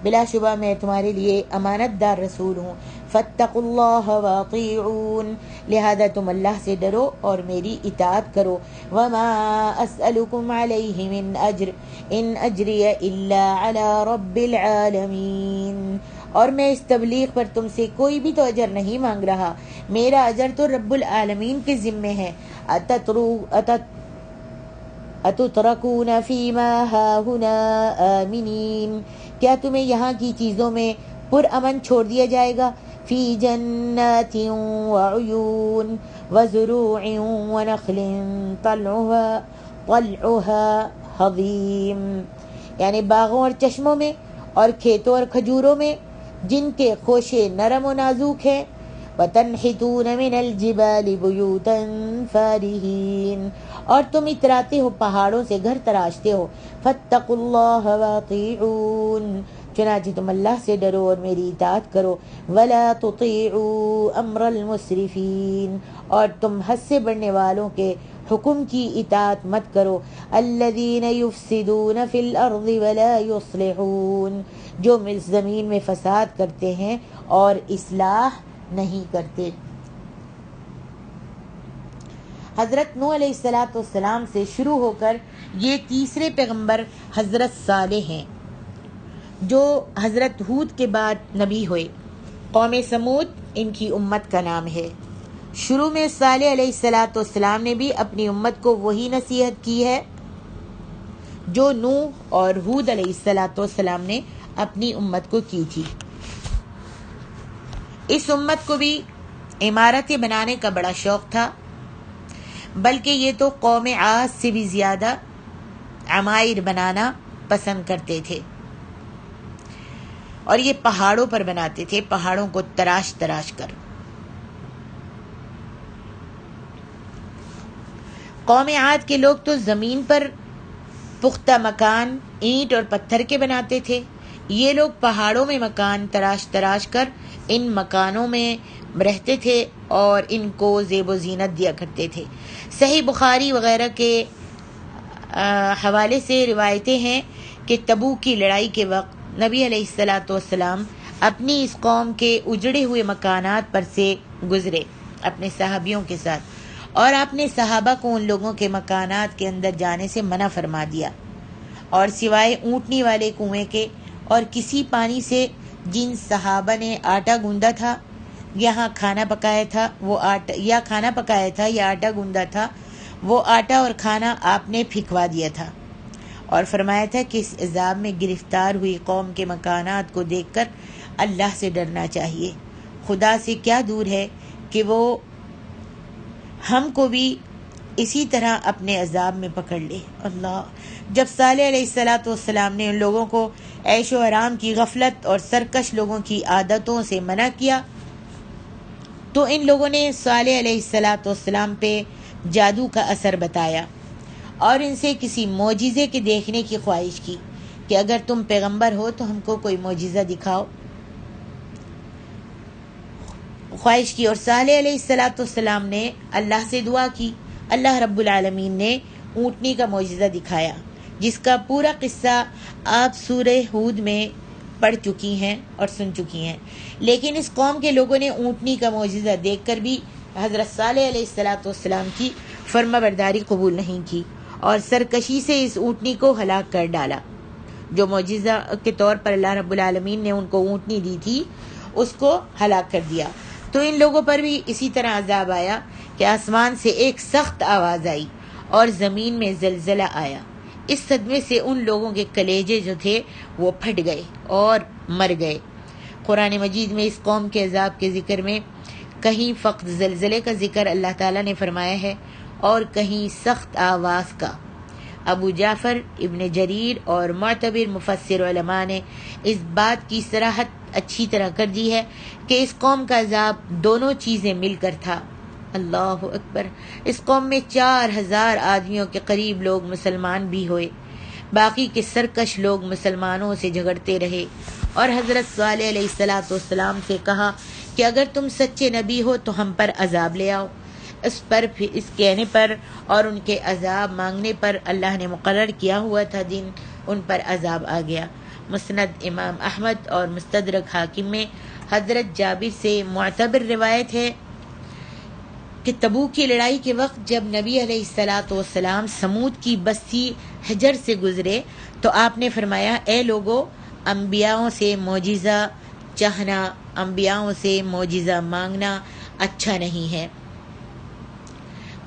بلا شبہ میں تمہارے لیے امانت دار رسول ہوں. فاتقوا اللہ واطیعون، لہذا تم اللہ سے ڈرو اور میری اطاعت کرو. وما اسألکم علیہ من اجر ان اجری الا علی رب العالمین، اور میں اس تبلیغ پر تم سے کوئی بھی تو اجر نہیں مانگ رہا، میرا اجر تو رب العالمین کے ذمے ہے. اتترکون فیما ہاہنا آمنین، کیا تمہیں یہاں کی چیزوں میں پرامن چھوڑ دیا جائے گا؟ فی جنات وعیون وزروع ونخل طلعها ہضیم، یعنی باغوں اور چشموں میں، اور کھیتوں اور کھجوروں میں جن کے خوشے نرم و نازک ہیں. وَتَنْحِتُونَ مِنَ الْجِبَالِ بُيُوتًا فَارِهِينَ، اور تم اتراتے ہو پہاڑوں سے گھر تراشتے ہو. فَاتَّقُوا اللَّهَ وَاطِيعُونَ، چنانچہ تم اللہ سے ڈرو اور میری اطاعت کرو. وَلَا تُطِيعُوا أَمْرَ الْمُسْرِفِينَ، اور تم حد سے بڑھنے والوں کے حکم کی اطاعت مت کرو. الَّذِينَ يُفْسِدُونَ فِي الْأَرْضِ وَلَا يُصْلِحُونَ، جو زمین میں فساد کرتے ہیں اور اصلاح نہیں کرتے. حضرت نوح علیہ السلام سے شروع ہو کر یہ تیسرے پیغمبر حضرت صالح ہیں جو حضرت ہود کے بعد نبی ہوئے. قوم سمود ان کی امت کا نام ہے. شروع میں صالح علیہ السلام نے بھی اپنی امت کو وہی نصیحت کی ہے جو نوح اور ہود علیہ السلام نے اپنی امت کو کی تھی. اس امت کو بھی عمارتیں بنانے کا بڑا شوق تھا، بلکہ یہ تو قوم عاد سے بھی زیادہ عمائر بنانا پسند کرتے تھے، اور یہ پہاڑوں پر بناتے تھے، پہاڑوں کو تراش تراش کر. قوم عاد کے لوگ تو زمین پر پختہ مکان اینٹ اور پتھر کے بناتے تھے. یہ لوگ پہاڑوں میں مکان تراش تراش کر ان مکانوں میں رہتے تھے اور ان کو زیب و زینت دیا کرتے تھے. صحیح بخاری وغیرہ کے حوالے سے روایتیں ہیں کہ تبوک کی لڑائی کے وقت نبی علیہ السلام اپنی اس قوم کے اجڑے ہوئے مکانات پر سے گزرے اپنے صحابیوں کے ساتھ، اور آپ نے صحابہ کو ان لوگوں کے مکانات کے اندر جانے سے منع فرما دیا، اور سوائے اونٹنی والے کنویں کے اور کسی پانی سے جن صحابہ نے آٹا گوندا تھا یہاں کھانا پکایا تھا وہ آٹا، یا کھانا پکایا تھا یا آٹا گوندا تھا، وہ آٹا اور کھانا آپ نے پھینکوا دیا تھا، اور فرمایا تھا کہ اس عذاب میں گرفتار ہوئی قوم کے مکانات کو دیکھ کر اللہ سے ڈرنا چاہیے. خدا سے کیا دور ہے کہ وہ ہم کو بھی اسی طرح اپنے عذاب میں پکڑ لے۔ اللہ، جب صالح علیہ السلام نے ان لوگوں کو عیش و آرام کی غفلت اور سرکش لوگوں کی عادتوں سے منع کیا تو ان لوگوں نے صالح علیہ السلام پہ جادو کا اثر بتایا اور ان سے کسی معجزے کے دیکھنے کی خواہش کی کہ اگر تم پیغمبر ہو تو ہم کو کوئی معجزہ دکھاؤ، خواہش کی۔ اور صالح علیہ السلام نے اللہ سے دعا کی۔ اللہ رب العالمین نے اونٹنی کا معجزہ دکھایا، جس کا پورا قصہ آپ سورہ ہود میں پڑھ چکی ہیں اور سن چکی ہیں، لیکن اس قوم کے لوگوں نے اونٹنی کا معجزہ دیکھ کر بھی حضرت صالح علیہ السلام کی فرما برداری قبول نہیں کی اور سرکشی سے اس اونٹنی کو ہلاک کر ڈالا۔ جو معجزہ کے طور پر اللہ رب العالمین نے ان کو اونٹنی دی تھی، اس کو ہلاک کر دیا۔ تو ان لوگوں پر بھی اسی طرح عذاب آیا کہ آسمان سے ایک سخت آواز آئی اور زمین میں زلزلہ آیا۔ اس صدمے سے ان لوگوں کے کلیجے جو تھے وہ پھٹ گئے اور مر گئے۔ قرآن مجید میں اس قوم کے عذاب کے ذکر میں کہیں فقط زلزلے کا ذکر اللہ تعالیٰ نے فرمایا ہے اور کہیں سخت آواز کا۔ ابو جعفر ابن جریر اور معتبر مفسر علماء نے اس بات کی صراحت اچھی طرح کر دی ہے کہ اس قوم کا عذاب دونوں چیزیں مل کر تھا۔ اللہ اکبر! اس قوم میں 4000 آدمیوں کے قریب لوگ مسلمان بھی ہوئے، باقی کے سرکش لوگ مسلمانوں سے جھگڑتے رہے اور حضرت صالح علیہ السلام سے کہا کہ اگر تم سچے نبی ہو تو ہم پر عذاب لے آؤ۔ اس کہنے پر اور ان کے عذاب مانگنے پر اللہ نے مقرر کیا ہوا تھا دن، ان پر عذاب آ گیا۔ مسند امام احمد اور مستدرک حاکم میں حضرت جابر سے معتبر روایت ہے کہ تبوک کی لڑائی کے وقت جب نبی علیہ السلام سمود کی بستی حجر سے گزرے تو آپ نے فرمایا، اے لوگو، انبیاءوں سے معجزہ چاہنا، انبیاءوں سے معجزہ مانگنا اچھا نہیں ہے۔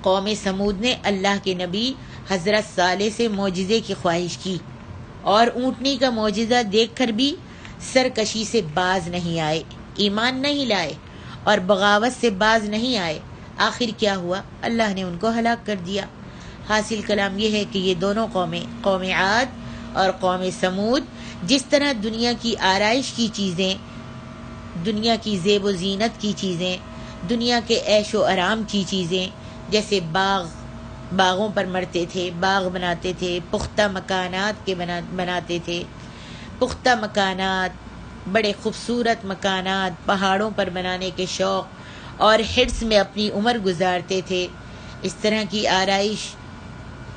قوم سمود نے اللہ کے نبی حضرت صالح سے معجزے کی خواہش کی اور اونٹنی کا معجزہ دیکھ کر بھی سرکشی سے باز نہیں آئے، ایمان نہیں لائے اور بغاوت سے باز نہیں آئے۔ آخر کیا ہوا؟ اللہ نے ان کو ہلاک کر دیا۔ حاصل کلام یہ ہے کہ یہ دونوں قومیں، قوم عاد اور قوم سمود، جس طرح دنیا کی آرائش کی چیزیں، دنیا کی زیب و زینت کی چیزیں، دنیا کے عیش و آرام کی چیزیں، جیسے باغوں پر مرتے تھے، باغ بناتے تھے، پختہ مکانات کے بناتے تھے، پختہ مکانات، بڑے خوبصورت مکانات پہاڑوں پر بنانے کے شوق اور حرص میں اپنی عمر گزارتے تھے۔ اس طرح کی آرائش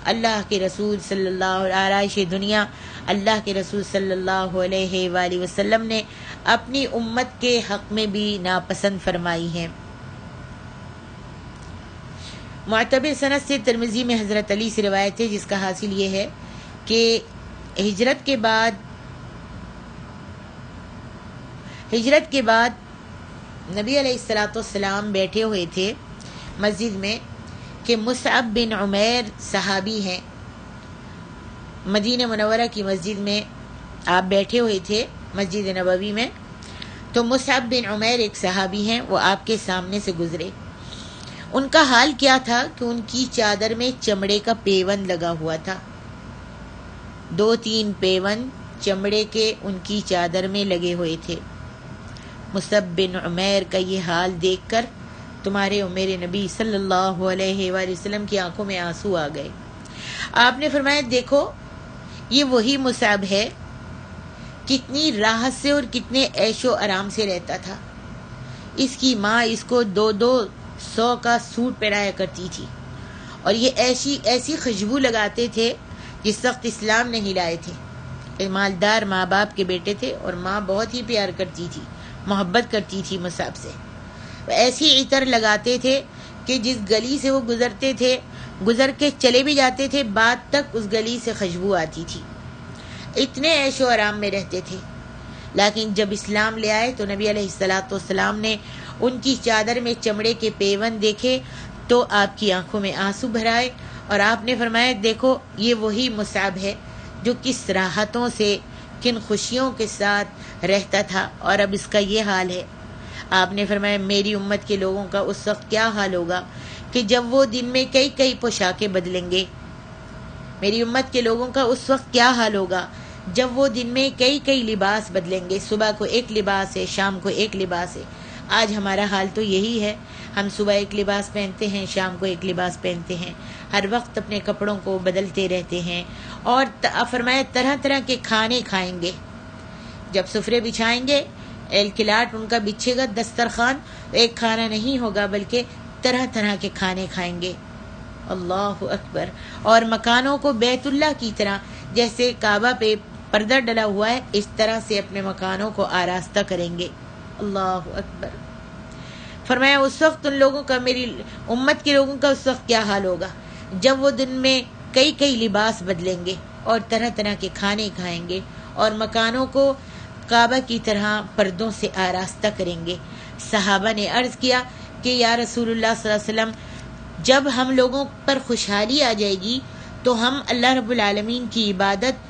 اللہ کے رسول صلی اللہ آرائش دنیا اللہ کے رسول صلی اللہ علیہ وآلہ وسلم نے اپنی امت کے حق میں بھی ناپسند فرمائی ہیں۔ معتبر سند سے ترمذی میں حضرت علی سے روایت ہے، جس کا حاصل یہ ہے کہ ہجرت کے بعد نبی علیہ السلام بیٹھے ہوئے تھے مسجد میں کہ مصعب بن عمیر صحابی ہیں، مدینہ منورہ کی مسجد میں آپ بیٹھے ہوئے تھے مسجد نبوی میں، تو مصعب بن عمیر ایک صحابی ہیں، وہ آپ کے سامنے سے گزرے۔ ان کا حال کیا تھا کہ ان کی چادر میں چمڑے کا پیوند لگا ہوا تھا، 2-3 پیوند چمڑے کے ان کی چادر میں لگے ہوئے تھے۔ مصعب بن عمیر کا یہ حال دیکھ کر تمہارے اور میرے نبی صلی اللہ علیہ وآلہ وسلم کی آنکھوں میں آنسو آ گئے۔ آپ نے فرمایا، دیکھو یہ وہی مصعب ہے، کتنی راحت سے اور کتنے عیش و آرام سے رہتا تھا۔ اس کی ماں اس کو 200 کا سوٹ پہنایا کرتی تھی اور یہ ایسی خوشبو لگاتے تھے جس وقت اسلام نہیں لائے تھے۔ مالدار ماں باپ کے بیٹے تھے اور ماں بہت ہی پیار کرتی تھی، محبت کرتی تھی مصعب سے۔ ایسی عطر لگاتے تھے کہ جس گلی سے وہ گزرتے تھے، گزر کے چلے بھی جاتے تھے، بعد تک اس گلی سے خوشبو آتی تھی۔ اتنے عیش و آرام میں رہتے تھے، لیکن جب اسلام لے آئے تو نبی علیہ السلام نے ان کی چادر میں چمڑے کے پیوند دیکھے تو آپ کی آنکھوں میں آنسو بھرائے اور آپ نے فرمایا، دیکھو یہ وہی مصعب ہے جو کس راحتوں سے، کن خوشیوں کے ساتھ رہتا تھا اور اب اس کا یہ حال ہے۔ آپ نے فرمایا، میری امت کے لوگوں کا اس وقت کیا حال ہوگا کہ جب وہ دن میں کئی کئی پوشاکیں بدلیں گے. میری امت کے لوگوں کا اس وقت کیا حال ہوگا جب وہ دن میں کئی کئی لباس بدلیں گے. صبح کو ایک لباس ہے، شام کو ایک لباس ہے. آج ہمارا حال تو یہی ہے، ہم صبح ایک لباس پہنتے ہیں، شام کو ایک لباس پہنتے ہیں، ہر وقت اپنے کپڑوں کو بدلتے رہتے ہیں. اور فرمایا طرح طرح کے کھانے کھائیں گے. جب سفرے بچھائیں گے، الکلاٹ ان کا بچھے گا دسترخوان، ایک کھانا نہیں ہوگا بلکہ طرح طرح کے کھانے کھائیں گے. اللہ اکبر. اور مکانوں کو بیت اللہ کی طرح، جیسے کعبہ پہ پردہ ڈلا ہوا ہے، اس طرح سے اپنے مکانوں کو آراستہ کریں گے. اللہ اکبر. فرمایا اس وقت ان لوگوں کا، میری امت کے لوگوں کا اس وقت کیا حال ہوگا جب وہ دن میں کئی کئی لباس بدلیں گے اور طرح طرح کے کھانے کھائیں گے اور مکانوں کو کعبہ کی طرح پردوں سے آراستہ کریں گے. صحابہ نے عرض کیا کہ یا رسول اللہ صلی اللہ علیہ وسلم، جب ہم لوگوں پر خوشحالی آ جائے گی تو ہم اللہ رب العالمین کی عبادت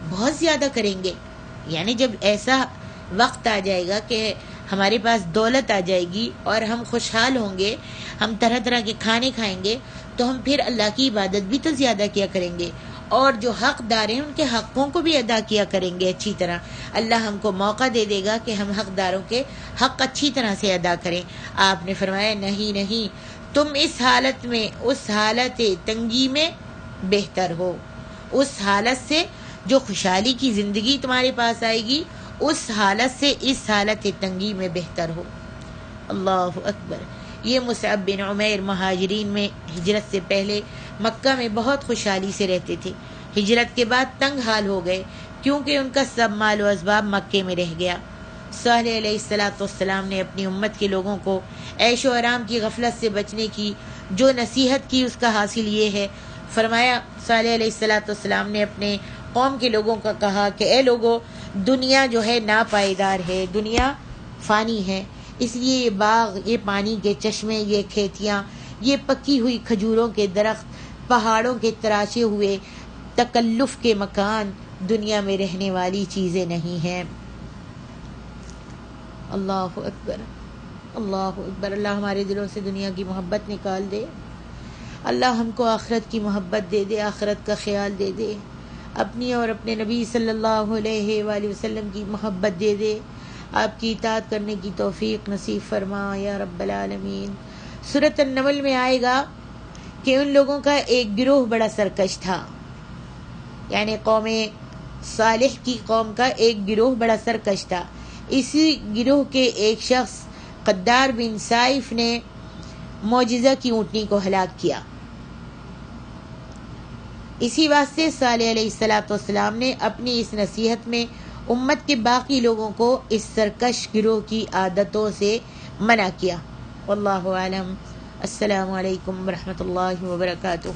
بہت زیادہ کریں گے. یعنی جب ایسا وقت آ جائے گا کہ ہمارے پاس دولت آ جائے گی اور ہم خوشحال ہوں گے، ہم طرح طرح کے کھانے کھائیں گے، تو ہم پھر اللہ کی عبادت بھی تو زیادہ کیا کریں گے، اور جو حق دار ہیں ان کے حقوں کو بھی ادا کیا کریں گے اچھی طرح. اللہ ہم کو موقع دے دے گا کہ ہم حقداروں کے حق اچھی طرح سے ادا کریں. آپ نے فرمایا نہیں نہیں، تم اس حالت میں، اس حالت تنگی میں بہتر ہو، اس حالت سے جو خوشحالی کی زندگی تمہارے پاس آئے گی، اس حالت سے اس حالت تنگی میں بہتر ہو. اللہ اکبر. یہ مصعب بن عمیر مہاجرین میں ہجرت سے پہلے مکہ میں بہت خوشحالی سے رہتے تھے. ہجرت کے بعد تنگ حال ہو گئے کیونکہ ان کا سب مال و اسباب مکے میں رہ گیا. صالح علیہ السلام نے اپنی امت کے لوگوں کو عیش و آرام کی غفلت سے بچنے کی جو نصیحت کی، اس کا حاصل یہ ہے. فرمایا صالح علیہ السلام نے اپنے قوم کے لوگوں کا کہا کہ اے لوگو، دنیا جو ہے ناپائیدار ہے، دنیا فانی ہے، اس لیے یہ باغ، یہ پانی کے چشمے، یہ کھیتیاں، یہ پکی ہوئی کھجوروں کے درخت، پہاڑوں کے تراشے ہوئے تکلف کے مکان دنیا میں رہنے والی چیزیں نہیں ہیں. اللہ اکبر. اللہ اکبر. اللہ ہمارے دلوں سے دنیا کی محبت نکال دے. اللہ ہم کو آخرت کی محبت دے دے، آخرت کا خیال دے دے، اپنی اور اپنے نبی صلی اللہ علیہ وآلہ وسلم کی محبت دے دے. آپ کی اطاعت کرنے کی توفیق نصیب فرما یا رب العالمین. سورۃ النمل میں آئے گا کہ ان لوگوں کا ایک گروہ بڑا سرکش تھا، یعنی قوم صالح کی قوم کا ایک گروہ بڑا سرکش تھا. اسی گروہ کے ایک شخص قدار بن سائف نے معجزہ کی اونٹنی کو ہلاک کیا. اسی واسطے صالح علیہ السلام نے اپنی اس نصیحت میں امت کے باقی لوگوں کو اس سرکش گروہ کی عادتوں سے منع کیا. واللہ اعلم. السلام علیکم ورحمۃ اللہ وبرکاتہ.